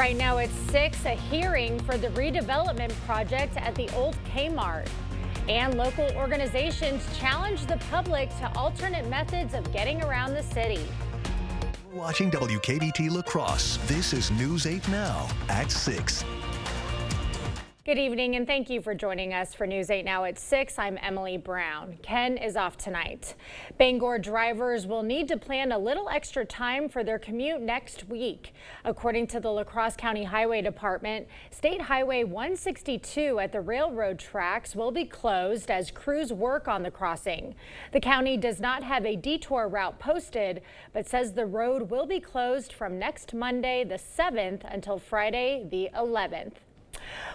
Right now it's 6, a hearing for the redevelopment project at the old Kmart. And local organizations challenge the public to alternate methods of getting around the city. Watching WKBT La Crosse. This is News 8 Now at 6. Good evening and thank you for joining us for News 8 Now at 6. I'm Emily Brown. Ken is off tonight. Bangor drivers will need to plan a little extra time for their commute next week. According to the La Crosse County Highway Department, State Highway 162 at the railroad tracks will be closed as crews work on the crossing. The county does not have a detour route posted, but says the road will be closed from next Monday, the 7th, until Friday, the 11th.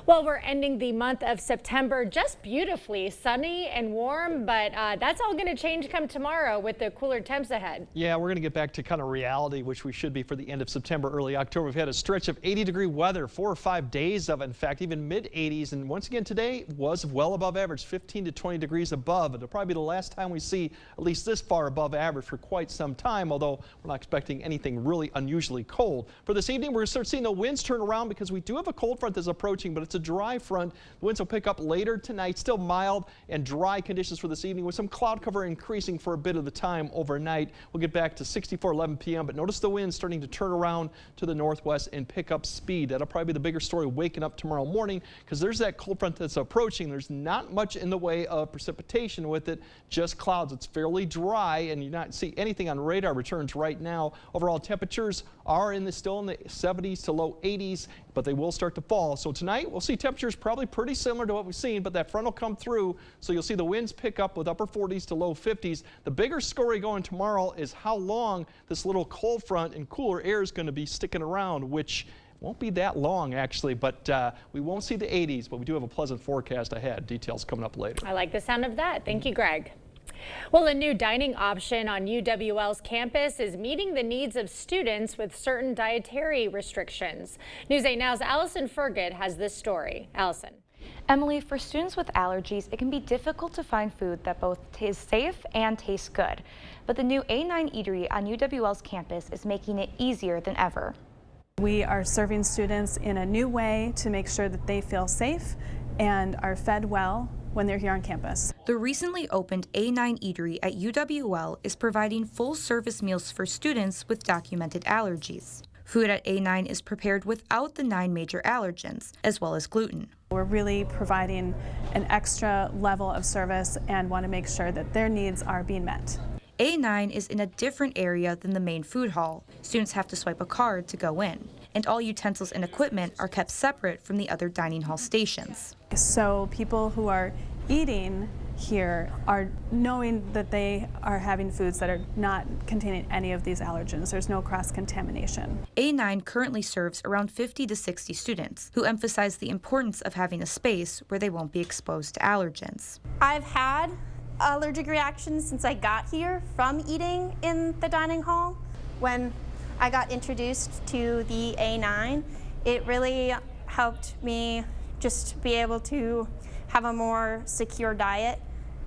Well, we're ending the month of September just beautifully, sunny and warm, but that's all going to change come tomorrow with the cooler temps ahead. Yeah, we're going to get back to kind of reality, which we should be for the end of September, early October. We've had a stretch of 80-degree weather, 4 or 5 days of, in fact, even mid-80s. And once again, today was well above average, 15 to 20 degrees above. It'll probably be the last time we see at least this far above average for quite some time, although we're not expecting anything really unusually cold. For this evening, we're going to start seeing the winds turn around because we do have a cold front that's approaching, but it's a dry front. The winds will pick up later tonight. Still mild and dry conditions for this evening with some cloud cover increasing for a bit of the time overnight. We'll get back to 64, 11 p.m. But notice the winds starting to turn around to the northwest and pick up speed. That'll probably be the bigger story waking up tomorrow morning because there's that cold front that's approaching. There's not much in the way of precipitation with it, just clouds. It's fairly dry and you not see anything on radar returns right now. Overall temperatures are still in the 70s to low 80s, but they will start to fall. So tonight we'll see temperatures probably pretty similar to what we've seen, but that front will come through. So you'll see the winds pick up with upper 40s to low 50s. The bigger story going tomorrow is how long this little cold front and cooler air is going to be sticking around, which won't be that long actually, but we won't see the 80s, but we do have a pleasant forecast ahead. Details coming up later. I like the sound of that. Thank you, Greg. Well, a new dining option on UWL's campus is meeting the needs of students with certain dietary restrictions. News 8 Now's Allison Fergut has this story. Allison. Emily, for students with allergies, it can be difficult to find food that both is safe and tastes good. But the new A9 eatery on UWL's campus is making it easier than ever. We are serving students in a new way to make sure that they feel safe and are fed well when they're here on campus. The recently opened A9 eatery at UWL is providing full-service meals for students with documented allergies. Food at A9 is prepared without the 9 major allergens, as well as gluten. We're really providing an extra level of service and want to make sure that their needs are being met. A9 is in a different area than the main food hall. Students have to swipe a card to go in, and all utensils and equipment are kept separate from the other dining hall stations. So people who are eating here are knowing that they are having foods that are not containing any of these allergens. There's no cross-contamination. A9 currently serves around 50 to 60 students who emphasize the importance of having a space where they won't be exposed to allergens. I've had allergic reactions since I got here from eating in the dining hall. When I got introduced to the A9, it really helped me just be able to have a more secure diet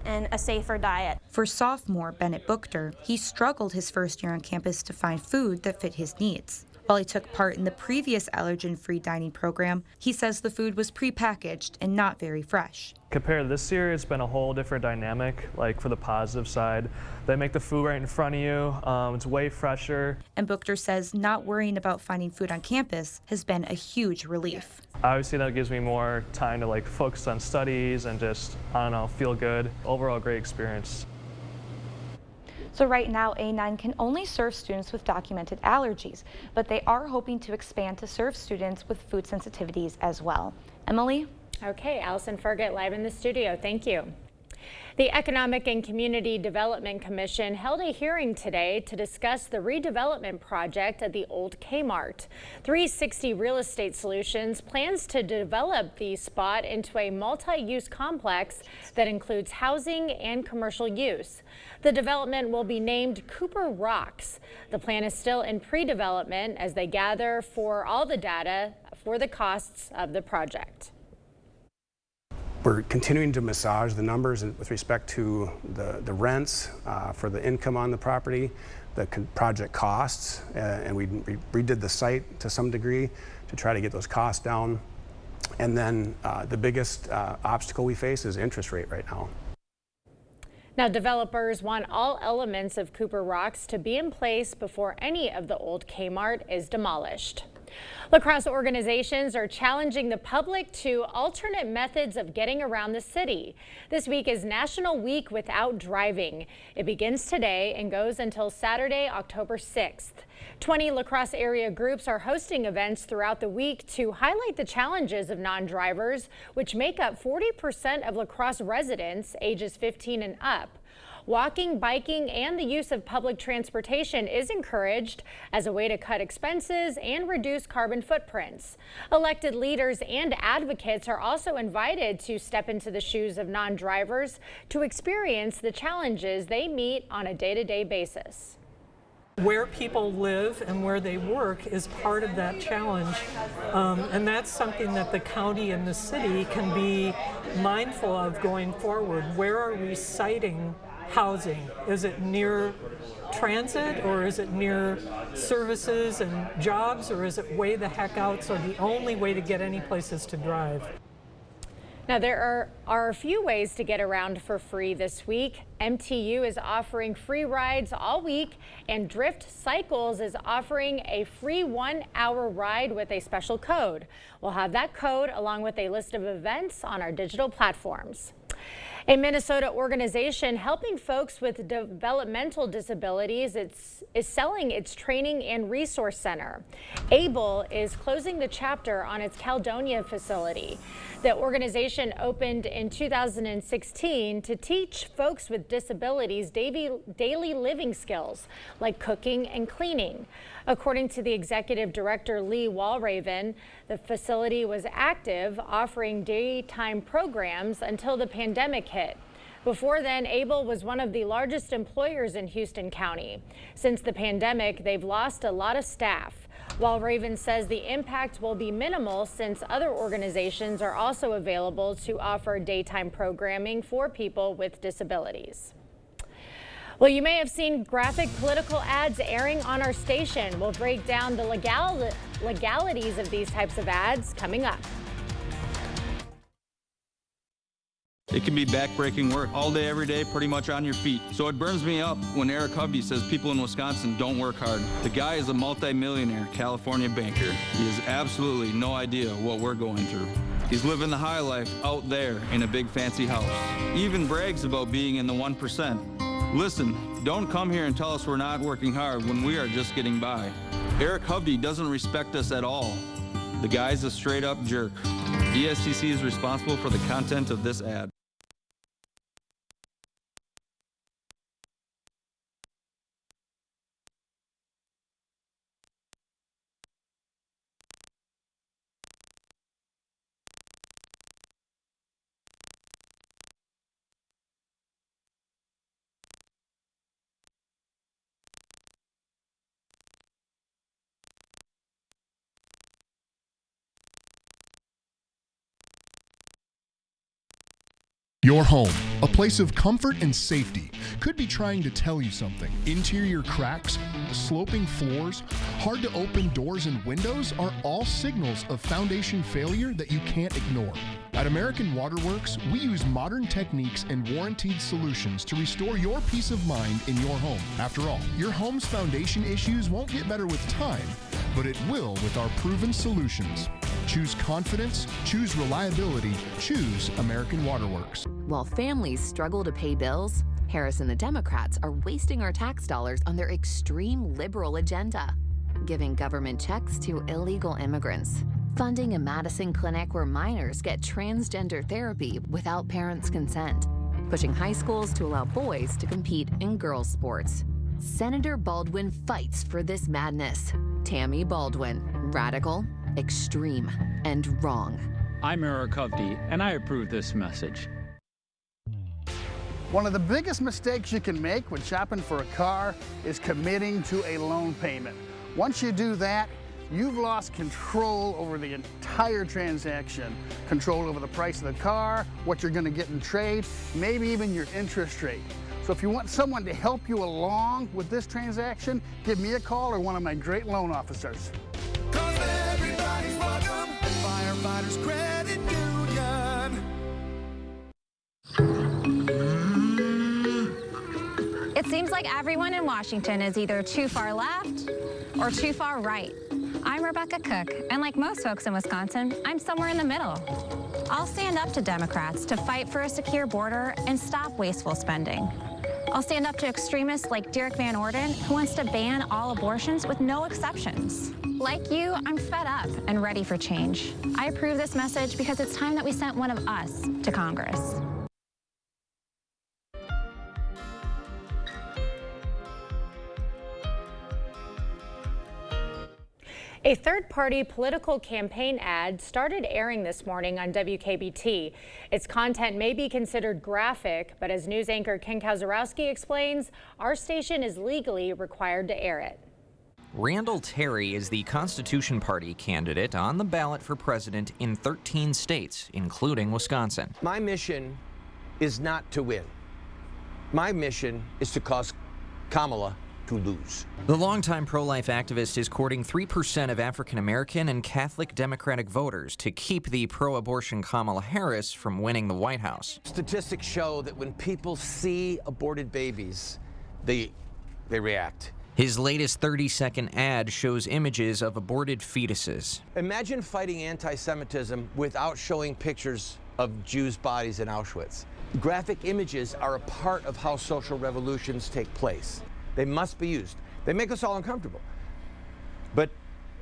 and a safer diet. For sophomore Bennett Buchter, he struggled his first year on campus to find food that fit his needs. While he took part in the previous allergen-free dining program, he says the food was prepackaged and not very fresh. Compared to this year, it's been a whole different dynamic, like for the positive side. They make the food right in front of you. It's way fresher. And Buchter says not worrying about finding food on campus has been a huge relief. Obviously, that gives me more time to focus on studies and just, I don't know, feel good. Overall, great experience. So right now, A9 can only serve students with documented allergies, but they are hoping to expand to serve students with food sensitivities as well. Emily? Okay, Allison Fergut live in the studio. Thank you. The Economic and Community Development Commission held a hearing today to discuss the redevelopment project at the old Kmart. 360 Real Estate Solutions plans to develop the spot into a multi-use complex that includes housing and commercial use. The development will be named Cooper Rocks. The plan is still in pre-development as they gather for all the data for the costs of the project. We're continuing to massage the numbers with respect to the rents for the income on the property, the project costs, and we redid the site to some degree to try to get those costs down. And then the biggest obstacle we face is interest rate right now. Now, developers want all elements of Cooper Rocks to be in place before any of the old Kmart is demolished. Lacrosse organizations are challenging the public to alternate methods of getting around the city. This week is National Week Without Driving. It begins today and goes until Saturday, October 6th. 20 lacrosse area groups are hosting events throughout the week to highlight the challenges of non-drivers, which make up 40% of lacrosse residents ages 15 and up. Walking, biking, and the use of public transportation is encouraged as a way to cut expenses and reduce carbon footprints. Elected leaders and advocates are also invited to step into the shoes of non-drivers to experience the challenges they meet on a day-to-day basis. Where people live and where they work is part of that challenge, and that's something that the county and the city can be mindful of going forward. Where are we siting housing? Is it near transit, or is it near services and jobs, or is it way the heck out so the only way to get any place is to drive? Now, there are a few ways to get around for free this week. MTU is offering free rides all week, and Drift Cycles is offering a free 1-hour ride with a special code. We'll have that code along with a list of events on our digital platforms. A Minnesota organization helping folks with developmental disabilities is selling its training and resource center. ABLE is closing the chapter on its Caledonia facility. The organization opened in 2016 to teach folks with disabilities daily living skills like cooking and cleaning. According to the executive director, Lee Walraven, the facility was active, offering daytime programs until the pandemic hit. Before then, ABLE was one of the largest employers in Houston County. Since the pandemic, they've lost a lot of staff. Walraven says the impact will be minimal since other organizations are also available to offer daytime programming for people with disabilities. Well, you may have seen graphic political ads airing on our station. We'll break down the legalities of these types of ads coming up. It can be backbreaking work all day, every day, pretty much on your feet. So it burns me up when Eric Hovde says people in Wisconsin don't work hard. The guy is a multi-millionaire California banker. He has absolutely no idea what we're going through. He's living the high life out there in a big fancy house. He even brags about being in the 1%. Listen, don't come here and tell us we're not working hard when we are just getting by. Eric Hovde doesn't respect us at all. The guy's a straight up jerk. DSCC is responsible for the content of this ad. Your home, a place of comfort and safety, could be trying to tell you something. Interior cracks, sloping floors, hard to open doors and windows are all signals of foundation failure that you can't ignore. At American Waterworks, we use modern techniques and warranted solutions to restore your peace of mind in your home. After all, your home's foundation issues won't get better with time, but it will with our proven solutions. Choose confidence, choose reliability, choose American Waterworks. While families struggle to pay bills, Harris and the Democrats are wasting our tax dollars on their extreme liberal agenda, giving government checks to illegal immigrants, funding a Madison clinic where minors get transgender therapy without parents' consent, pushing high schools to allow boys to compete in girls' sports. Senator Baldwin fights for this madness. Tammy Baldwin, radical, extreme, and wrong. I'm Eric Hovde, and I approve this message. One of the biggest mistakes you can make when shopping for a car is committing to a loan payment. Once you do that, you've lost control over the entire transaction. Control over the price of the car, what you're gonna get in trade, maybe even your interest rate. So if you want someone to help you along with this transaction, give me a call or one of my great loan officers. Everybody's welcome at Firefighters Credit Union. It seems like everyone in Washington is either too far left or too far right. I'm Rebecca Cook, and like most folks in Wisconsin, I'm somewhere in the middle. I'll stand up to Democrats to fight for a secure border and stop wasteful spending. I'll stand up to extremists like Derek Van Orden, who wants to ban all abortions with no exceptions. Like you, I'm fed up and ready for change. I approve this message because it's time that we sent one of us to Congress. A third-party political campaign ad started airing this morning on WKBT. Its content may be considered graphic, but as news anchor Ken Kazarowski explains, our station is legally required to air it. Randall Terry is the Constitution Party candidate on the ballot for president in 13 states, including Wisconsin. My mission is not to win. My mission is to cause Kamala to lose. The longtime pro-life activist is courting 3% of African American and Catholic Democratic voters to keep the pro-abortion Kamala Harris from winning the White House. Statistics show that when people see aborted babies, they react. His latest 30-second ad shows images of aborted fetuses. Imagine fighting anti-Semitism without showing pictures of Jews' bodies in Auschwitz. Graphic images are a part of how social revolutions take place. They must be used. They make us all uncomfortable, but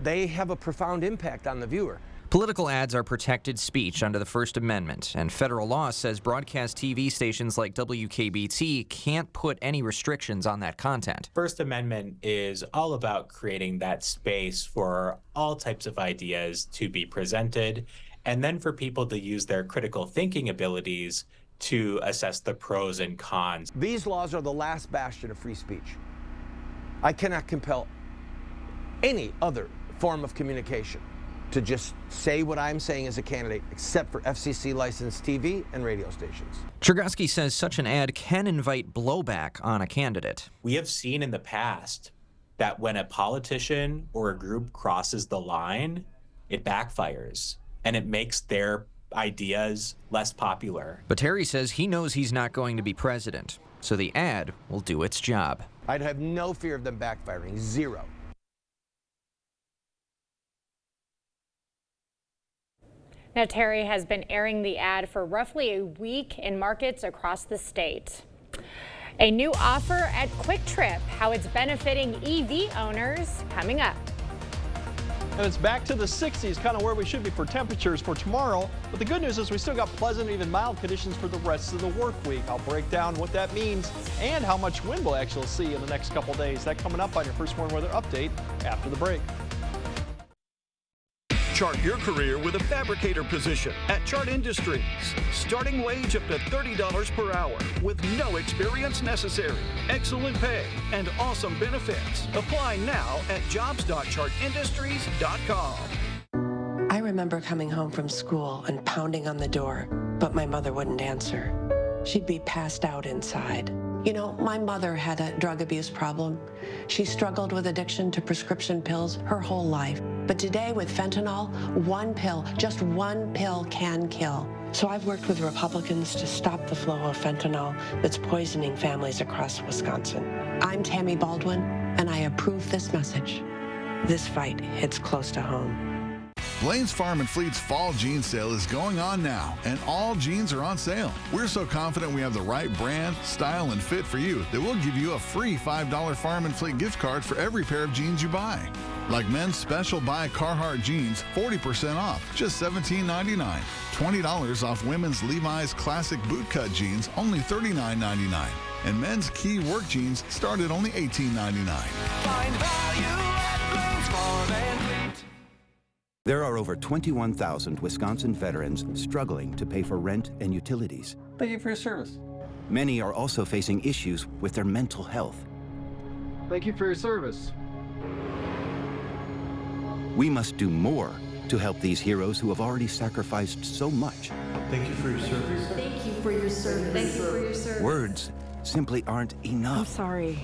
they have a profound impact on the viewer. Political ads are protected speech under the First Amendment, and federal law says broadcast TV stations like WKBT can't put any restrictions on that content. First Amendment is all about creating that space for all types of ideas to be presented, and then for people to use their critical thinking abilities to assess the pros and cons. These laws are the last bastion of free speech. I cannot compel any other form of communication to just say what I'm saying as a candidate, except for FCC licensed TV and radio stations. Chergosky says such an ad can invite blowback on a candidate. We have seen in the past that when a politician or a group crosses the line, it backfires and it makes their ideas less popular. But Terry says he knows he's not going to be president, so the ad will do its job. I'd have no fear of them backfiring, zero. Now, Terry has been airing the ad for roughly a week in markets across the state. A new offer at Quick Trip, how it's benefiting EV owners, coming up. And it's back to the 60s, kind of where we should be for temperatures for tomorrow. But the good news is we still got pleasant, even mild conditions for the rest of the work week. I'll break down what that means and how much wind we'll actually see in the next couple days. That coming up on your First Warn Weather Update after the break. Chart your career with a fabricator position at Chart Industries. Starting wage up to $30 per hour with no experience necessary. Excellent pay and awesome benefits. Apply now at jobs.chartindustries.com. I remember coming home from school and pounding on the door, but my mother wouldn't answer. She'd be passed out inside. You know, my mother had a drug abuse problem. She struggled with addiction to prescription pills her whole life. But today with fentanyl, one pill, just one pill can kill. So I've worked with Republicans to stop the flow of fentanyl that's poisoning families across Wisconsin. I'm Tammy Baldwin, and I approve this message. This fight hits close to home. Blaine's Farm and Fleet's fall jean sale is going on now, and all jeans are on sale. We're so confident we have the right brand, style, and fit for you that we'll give you a free $5 Farm and Fleet gift card for every pair of jeans you buy. Like men's special buy Carhartt jeans, 40% off, just $17.99. $20 off women's Levi's classic bootcut jeans, only $39.99. And men's Key work jeans start at only $18.99. Find value at Blaine's Farm and Fleet. There are over 21,000 Wisconsin veterans struggling to pay for rent and utilities. Thank you for your service. Many are also facing issues with their mental health. Thank you for your service. We must do more to help these heroes who have already sacrificed so much. Thank you for your service. Thank you for your service. Thank you for your service. Words simply aren't enough. I'm sorry.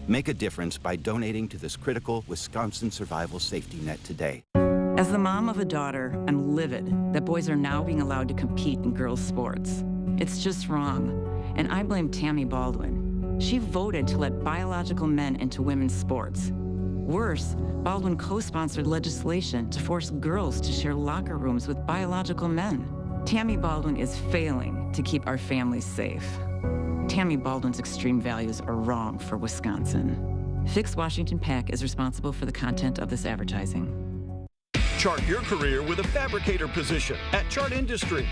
Make a difference by donating to this critical Wisconsin survival safety net today. As the mom of a daughter, I'm livid that boys are now being allowed to compete in girls' sports. It's just wrong, and I blame Tammy Baldwin. She voted to let biological men into women's sports. Worse, Baldwin co-sponsored legislation to force girls to share locker rooms with biological men. Tammy Baldwin is failing to keep our families safe. Tammy Baldwin's extreme values are wrong for Wisconsin. Fix Washington PAC is responsible for the content of this advertising. Chart your career with a fabricator position at Chart Industries.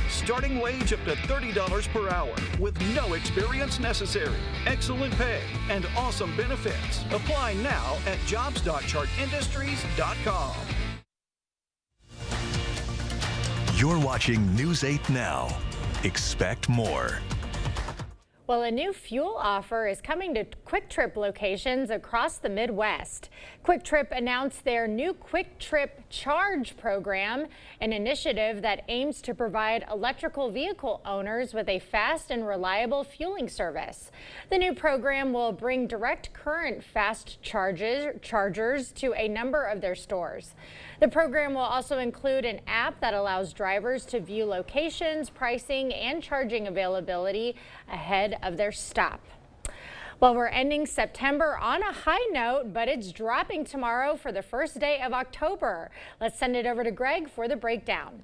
Starting wage up to $30 per hour with no experience necessary. Excellent pay and awesome benefits. Apply now at jobs.chartindustries.com. You're watching News 8 Now. Expect more. Well, a new fuel offer is coming to Quick Trip locations across the Midwest. Quick Trip announced their new Quick Trip Charge program, an initiative that aims to provide electrical vehicle owners with a fast and reliable fueling service. The new program will bring direct current fast chargers to a number of their stores. The program will also include an app that allows drivers to view locations, pricing, and charging availability ahead of their stop. Well, we're ending September on a high note, but it's dropping tomorrow for the first day of October. Let's send it over to Greg for the breakdown.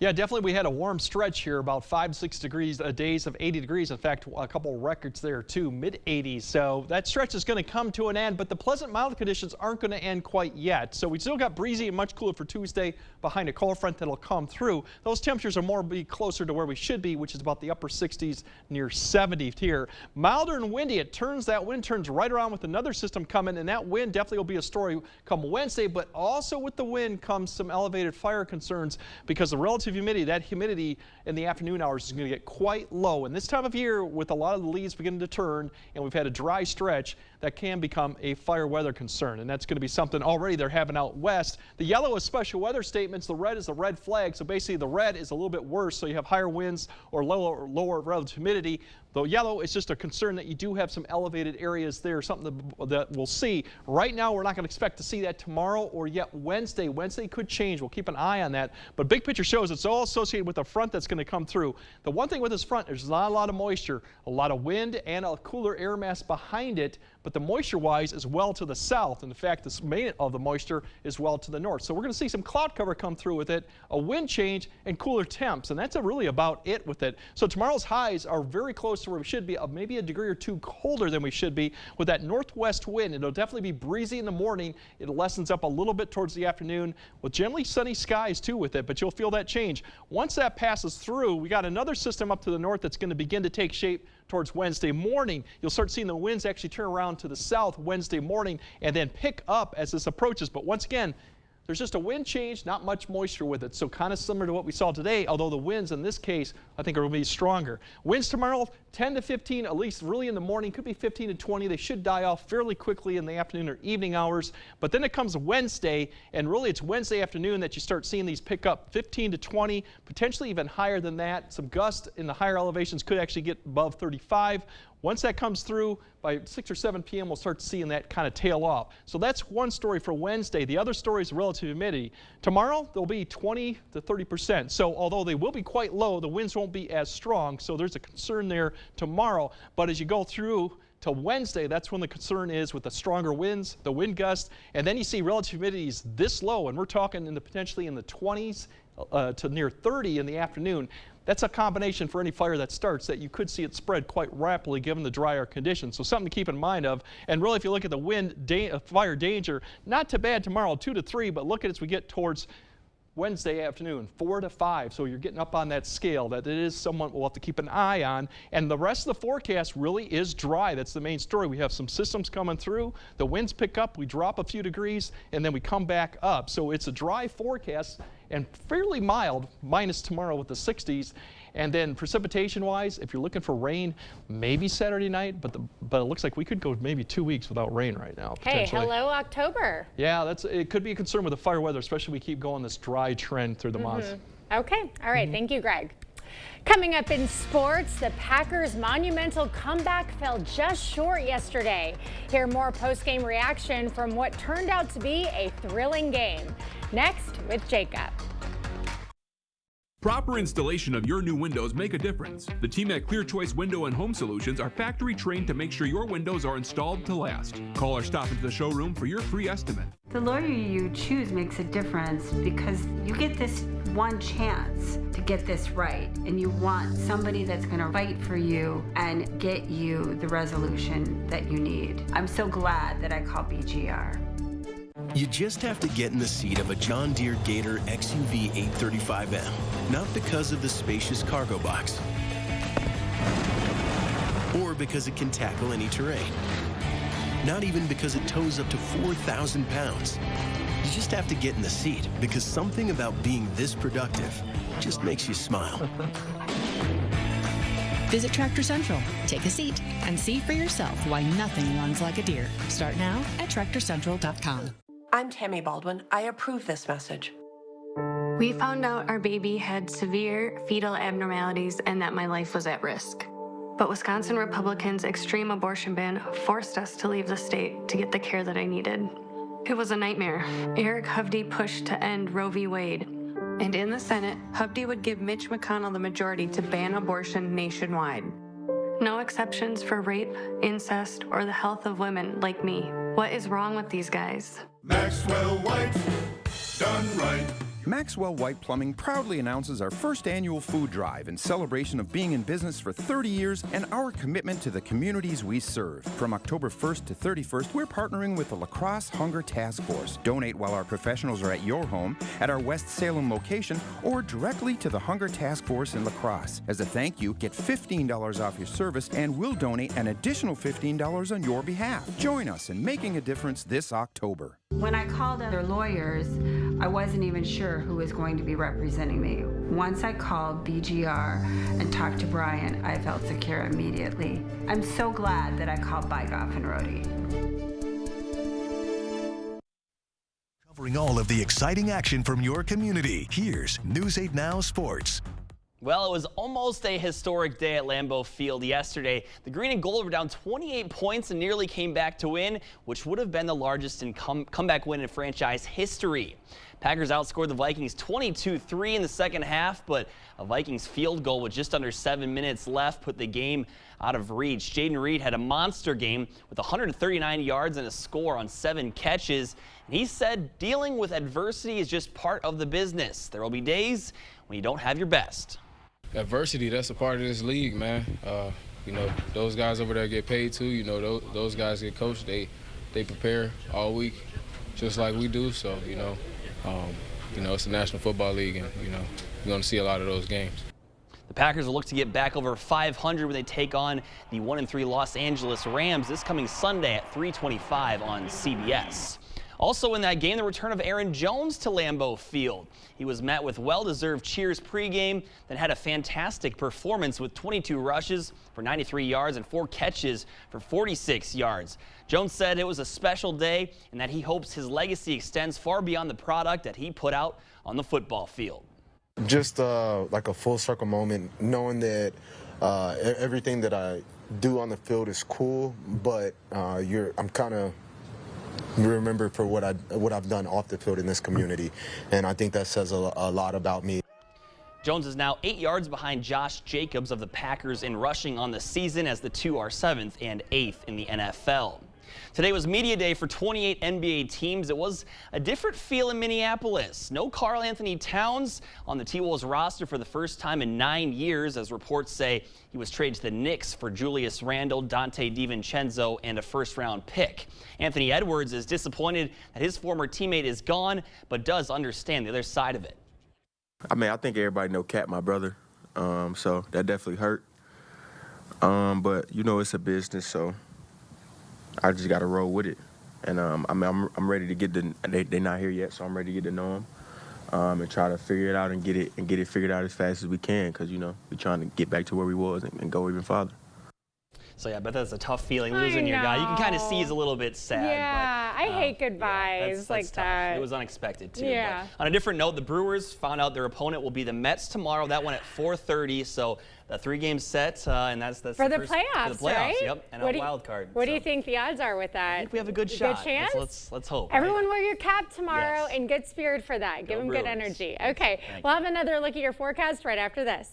Yeah, definitely we had a warm stretch here, about 5 to 6 degrees, days of 80 degrees. In fact, a couple records there too, mid-80s. So that stretch is going to come to an end, but the pleasant mild conditions aren't going to end quite yet. So we still got breezy and much cooler for Tuesday behind a cold front that'll come through. Those temperatures are be closer to where we should be, which is about the upper 60s, near 70 here. Milder and windy. That wind turns right around with another system coming, and that wind definitely will be a story come Wednesday, but also with the wind comes some elevated fire concerns because the relative humidity, that humidity in the afternoon hours is going to get quite low. And this time of year, with a lot of the leaves beginning to turn and we've had a dry stretch, that can become a fire weather concern. And that's going to be something already they're having out west. The yellow is special weather statements. The red is the red flag. So basically the red is a little bit worse. So you have higher winds or lower relative humidity. The yellow is just a concern that you do have some elevated areas there, something that we'll see. Right now, we're not going to expect to see that tomorrow or yet Wednesday. Wednesday could change. We'll keep an eye on that. But big picture shows it's all associated with the front that's going to come through. The one thing with this front, there's not a lot of moisture, a lot of wind, and a cooler air mass behind it. But the moisture-wise is well to the south. And in fact, the main of the moisture is well to the north. So we're going to see some cloud cover come through with it, a wind change, and cooler temps. And that's really about it with it. So tomorrow's highs are very close to where we should be, maybe a degree or two colder than we should be with that northwest wind. It'll definitely be breezy in the morning. It lessens up a little bit towards the afternoon with generally sunny skies too with it, but you'll feel that change. Once that passes through, we got another system up to the north that's going to begin to take shape towards Wednesday morning. You'll start seeing the winds actually turn around to the south Wednesday morning and then pick up as this approaches. But once again, there's just a wind change, not much moisture with it. So kind of similar to what we saw today, although the winds in this case, I think are going to be stronger. Winds tomorrow, 10 to 15, at least really in the morning, could be 15 to 20. They should die off fairly quickly in the afternoon or evening hours. But then it comes Wednesday, and really it's Wednesday afternoon that you start seeing these pick up 15 to 20, potentially even higher than that. Some gusts in the higher elevations could actually get above 35. Once that comes through, by 6 or 7 p.m., we'll start seeing that kind of tail off. So that's one story for Wednesday. The other story is relative humidity. Tomorrow, they'll be 20 to 30%. So although they will be quite low, the winds won't be as strong. So there's a concern there tomorrow. But as you go through to Wednesday, that's when the concern is with the stronger winds, the wind gusts, and then you see relative humidity is this low, and we're talking potentially in the 20s to near 30 in the afternoon. That's a combination for any fire that starts that you could see it spread quite rapidly given the drier conditions. So something to keep in mind of. And really, if you look at the wind fire danger, not too bad tomorrow, 2 to 3, but look at it as we get towards Wednesday afternoon, 4 to 5. So you're getting up on that scale that it is someone we'll have to keep an eye on. And the rest of the forecast really is dry. That's the main story. We have some systems coming through. The winds pick up. We drop a few degrees, and then we come back up. So it's a dry forecast and fairly mild, minus tomorrow with the 60s. And then precipitation-wise, if you're looking for rain, maybe Saturday night, but it looks like we could go maybe 2 weeks without rain right now. Hey, hello October. Yeah, it could be a concern with the fire weather, especially if we keep going this dry trend through the month. Okay, all right, thank you, Greg. Coming up in sports, the Packers' monumental comeback fell just short yesterday. Hear more post-game reaction from what turned out to be a thrilling game. Next with Jacob. Proper installation of your new windows make a difference. The team at Clear Choice Window and Home Solutions are factory trained to make sure your windows are installed to last. Call or stop into the showroom for your free estimate. The lawyer you choose makes a difference because you get this one chance to get this right, and you want somebody that's going to fight for you and get you the resolution that you need. I'm so glad that I called BGR. You just have to get in the seat of a John Deere Gator XUV 835M, not because of the spacious cargo box, or because it can tackle any terrain, not even because it tows up to 4,000 pounds. You just have to get in the seat because something about being this productive just makes you smile. Visit Tractor Central, take a seat, and see for yourself why nothing runs like a Deere. Start now at TractorCentral.com. I'm Tammy Baldwin. I approve this message. We found out our baby had severe fetal abnormalities and that my life was at risk. But Wisconsin Republicans' extreme abortion ban forced us to leave the state to get the care that I needed. It was a nightmare. Eric Hovde pushed to end Roe v. Wade. And in the Senate, Hovde would give Mitch McConnell the majority to ban abortion nationwide. No exceptions for rape, incest, or the health of women like me. What is wrong with these guys? Maxwell White, done right. Maxwell White Plumbing proudly announces our first annual food drive in celebration of being in business for 30 years and our commitment to the communities we serve. From October 1st to 31st, we're partnering with the La Crosse Hunger Task Force. Donate while our professionals are at your home, at our West Salem location, or directly to the Hunger Task Force in La Crosse. As a thank you, get $15 off your service and we'll donate an additional $15 on your behalf. Join us in making a difference this October. When I called other lawyers, I wasn't even sure who was going to be representing me. Once I called BGR and talked to Brian, I felt secure immediately. I'm so glad that I called Bygoff and Rohde. Covering all of the exciting action from your community, here's News 8 Now Sports. Well, it was almost a historic day at Lambeau Field yesterday. The Green and Gold were down 28 points and nearly came back to win, which would have been the largest comeback win in franchise history. Packers outscored the Vikings 22-3 in the second half, but a Vikings field goal with just under 7 minutes left put the game out of reach. Jaden Reed had a monster game with 139 yards and a score on 7 catches. And he said dealing with adversity is just part of the business. There will be days when you don't have your best. Adversity, that's a part of this league, man. You know, those guys over there get paid too. You know, those guys get coached. They prepare all week, just like we do. So, you know, it's the National Football League, and, you know, you're going to see a lot of those games. The Packers will look to get back over 500 when they take on the 1-3 Los Angeles Rams this coming Sunday at 3:25 on CBS. Also in that game, the return of Aaron Jones to Lambeau Field. He was met with well-deserved cheers pregame, then had a fantastic performance with 22 rushes for 93 yards and 4 catches for 46 yards. Jones said it was a special day and that he hopes his legacy extends far beyond the product that he put out on the football field. Just like a full circle moment, knowing that everything that I do on the field is cool, but I'm kind of remembered for what I've done off the field in this community, and I think that says a lot about me. Jones is now 8 yards behind Josh Jacobs of the Packers in rushing on the season, as the two are 7th and 8th in the NFL. Today was media day for 28 NBA teams. It was a different feel in Minneapolis. No Karl Anthony Towns on the T-Wolves roster for the first time in 9 years, as reports say he was traded to the Knicks for Julius Randle, Dante DiVincenzo, and a first-round pick. Anthony Edwards is disappointed that his former teammate is gone, but does understand the other side of it. I mean, I think everybody know Cat, my brother, so that definitely hurt. But, you know, it's a business, so I just got to roll with it. And I'm ready to get they're not here yet, so I'm ready to get to know and try to figure it out and get it figured out as fast as we can, because you know we're trying to get back to where we was and go even farther. So yeah, I bet that's a tough feeling losing your guy. You can kind of see he's a little bit sad. Yeah, but, I hate goodbyes that's like tough. that. It was unexpected too. Yeah. But on a different note, the Brewers found out their opponent will be the Mets tomorrow. That one at 4:30. So the 3-game set, and that's for the first, playoffs, for the playoffs, right? Yep, and a wild card. What do you think the odds are with that? I think we have a good shot. Good chance? Let's hope. Everyone right? wear your cap tomorrow and good spirit for that. Give them good energy. Okay, we'll have another look at your forecast right after this.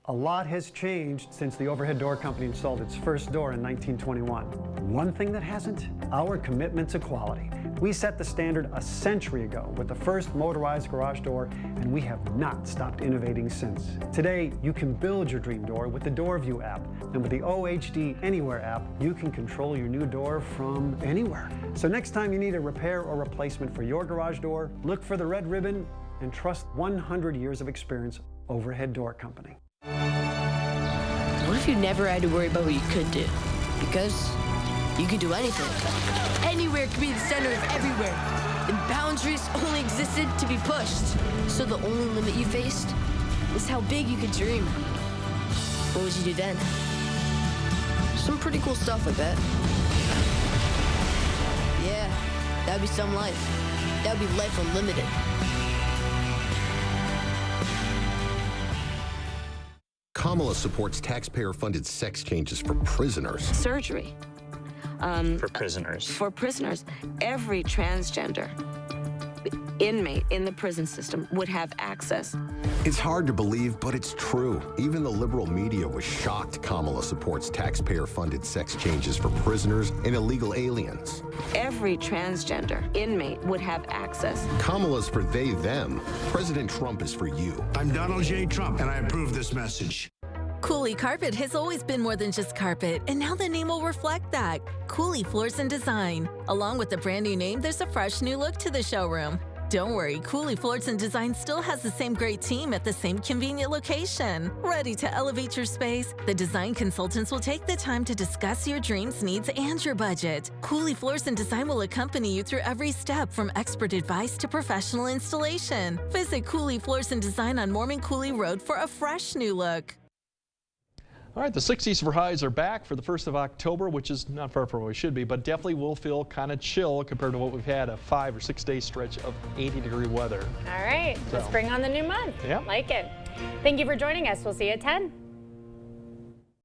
A lot has changed since the Overhead Door Company installed its first door in 1921. One thing that hasn't? Our commitment to quality. We set the standard a century ago with the first motorized garage door, and we have not stopped innovating since. Today, you can build your dream door with the DoorView app. And with the OHD Anywhere app, you can control your new door from anywhere. So next time you need a repair or replacement for your garage door, look for the red ribbon and trust 100 years of experience Overhead Door Company. What if you never had to worry about what you could do? Because you could do anything. Anywhere could be the center of everywhere. And boundaries only existed to be pushed. So the only limit you faced was how big you could dream. What would you do then? Some pretty cool stuff, I bet. Yeah, that'd be some life. That'd be life unlimited. Kamala supports taxpayer-funded sex changes for prisoners. Surgery. For prisoners. For prisoners. Every transgender inmate in the prison system would have access. It's hard to believe, but it's true. Even the liberal media was shocked Kamala supports taxpayer-funded sex changes for prisoners and illegal aliens. Every transgender inmate would have access. Kamala's for they, them. President Trump is for you. I'm Donald J. Trump, and I approve this message. Cooley Carpet has always been more than just carpet, and now the name will reflect that. Cooley Floors and Design. Along with the brand new name, there's a fresh new look to the showroom. Don't worry, Cooley Floors and Design still has the same great team at the same convenient location. Ready to elevate your space? The design consultants will take the time to discuss your dreams, needs, and your budget. Cooley Floors and Design will accompany you through every step, from expert advice to professional installation. Visit Cooley Floors and Design on Mormon Cooley Road for a fresh new look. All right, the 60s for highs are back for the 1st of October, which is not far from where we should be, but definitely will feel kind of chill compared to what we've had, a 5 or 6 day stretch of 80-degree weather. All right, let's bring on the new month. Yeah. Like it. Thank you for joining us. We'll see you at 10.